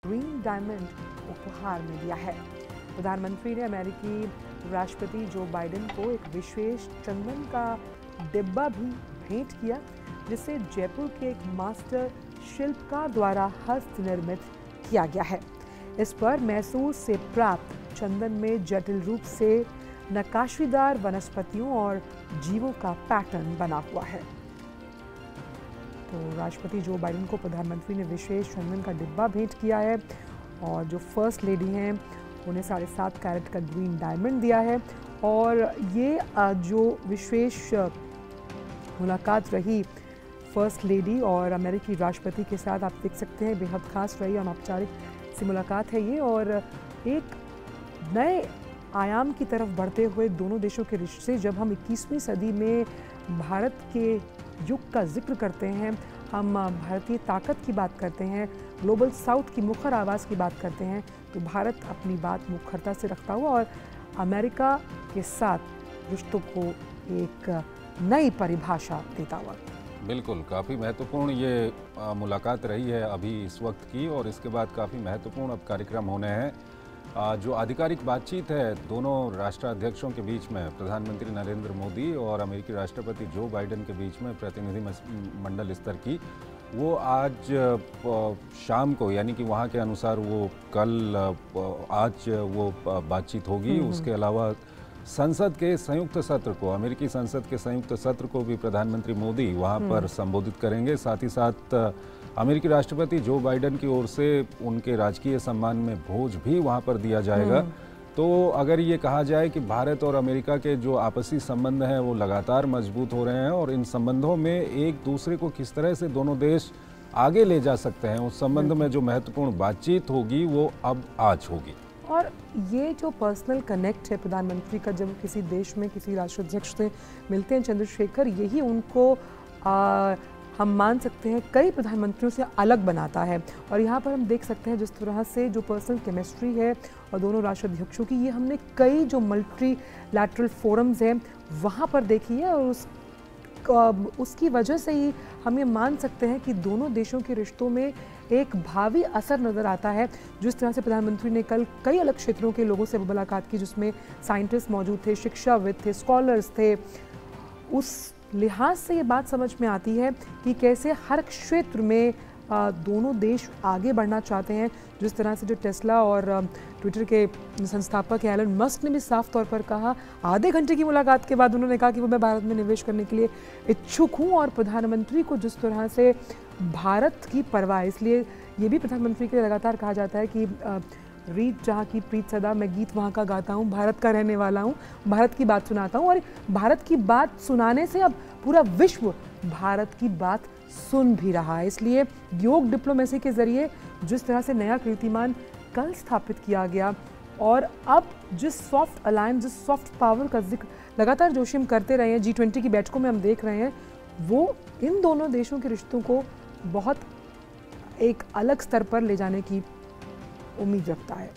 Green diamond उपहार में दिया है। प्रधानमंत्री ने अमेरिकी राष्ट्रपति जो बाइडेन को एक विशेष चंदन का डिब्बा भी भेंट किया, जिसे जयपुर के एक मास्टर शिल्पकार द्वारा हस्त निर्मित किया गया है। इस पर मैसूर से प्राप्त चंदन में जटिल रूप से नक्काशीदार वनस्पतियों और जीवों का पैटर्न बना हुआ है। तो राष्ट्रपति जो बाइडेन को प्रधानमंत्री ने विशेष चंदन का डिब्बा भेंट किया है और जो फर्स्ट लेडी हैं उन्हें 7.5 कैरेट का ग्रीन डायमंड दिया है। और ये जो विशेष मुलाकात रही फर्स्ट लेडी और अमेरिकी राष्ट्रपति के साथ, आप देख सकते हैं बेहद खास रही, अनौपचारिक सी मुलाकात है ये। और एक नए आयाम की तरफ बढ़ते हुए दोनों देशों के रिश्ते, जब हम 21वीं सदी में भारत के युग का जिक्र करते हैं, हम भारतीय ताकत की बात करते हैं, ग्लोबल साउथ की मुखर आवाज़ की बात करते हैं, तो भारत अपनी बात मुखरता से रखता हुआ और अमेरिका के साथ रिश्तों को एक नई परिभाषा देता हुआ। बिल्कुल, काफ़ी महत्वपूर्ण ये मुलाकात रही है अभी इस वक्त की, और इसके बाद काफ़ी महत्वपूर्ण अब कार्यक्रम होने हैं। जो आधिकारिक बातचीत है दोनों राष्ट्राध्यक्षों के बीच में, प्रधानमंत्री नरेंद्र मोदी और अमेरिकी राष्ट्रपति जो बाइडेन के बीच में प्रतिनिधि मंडल स्तर की, वो आज शाम को, यानी कि वहाँ के अनुसार वो कल आज वो बातचीत होगी। उसके अलावा संसद के संयुक्त सत्र को, अमेरिकी संसद के संयुक्त सत्र को भी प्रधानमंत्री मोदी वहाँ पर संबोधित करेंगे। साथ ही साथ अमेरिकी राष्ट्रपति जो बाइडेन की ओर से उनके राजकीय सम्मान में भोज भी वहाँ पर दिया जाएगा। तो अगर ये कहा जाए कि भारत और अमेरिका के जो आपसी संबंध हैं वो लगातार मजबूत हो रहे हैं, और इन संबंधों में एक दूसरे को किस तरह से दोनों देश आगे ले जा सकते हैं, उस संबंध में जो महत्वपूर्ण बातचीत होगी वो अब आज होगी। और ये जो पर्सनल कनेक्ट है प्रधानमंत्री का, जब किसी देश में किसी राष्ट्राध्यक्ष से मिलते हैं चंद्रशेखर, यही उनको हम मान सकते हैं कई प्रधानमंत्रियों से अलग बनाता है। और यहाँ पर हम देख सकते हैं जिस तरह से जो पर्सनल केमिस्ट्री है और दोनों राष्ट्राध्यक्षों की, ये हमने कई जो मल्टीलैटरल फोरम्स हैं वहाँ पर देखी है, और उसकी वजह से ही हम ये मान सकते हैं कि दोनों देशों के रिश्तों में एक भावी असर नज़र आता है। जिस तरह से प्रधानमंत्री ने कल कई अलग क्षेत्रों के लोगों से मुलाकात की, जिसमें साइंटिस्ट मौजूद थे, शिक्षाविद थे, स्कॉलर्स थे, उस लिहाज से ये बात समझ में आती है कि कैसे हर क्षेत्र में दोनों देश आगे बढ़ना चाहते हैं। जिस तरह से जो टेस्ला और ट्विटर के संस्थापक एलन मस्क ने भी साफ तौर पर कहा, आधे घंटे की मुलाकात के बाद उन्होंने कहा कि वो मैं भारत में निवेश करने के लिए इच्छुक हूँ। और प्रधानमंत्री को जिस तरह से भारत की परवाह, इसलिए ये भी प्रधानमंत्री के लगातार कहा जाता है कि रीत जहाँ की प्रीत सदा, मैं गीत वहाँ का गाता हूँ, भारत का रहने वाला हूँ, भारत की बात सुनाता हूँ। और भारत की बात सुनाने से अब पूरा विश्व भारत की बात सुन भी रहा है। इसलिए योग डिप्लोमेसी के जरिए जिस तरह से नया कीर्तिमान कल स्थापित किया गया, और अब जिस सॉफ्ट अलायंस, जिस सॉफ्ट पावर का जिक्र लगातार जोशी हम करते रहे हैं, G20 की बैठकों में हम देख रहे हैं, वो इन दोनों देशों के रिश्तों को बहुत एक अलग स्तर पर ले जाने की उम्मीद रखता है।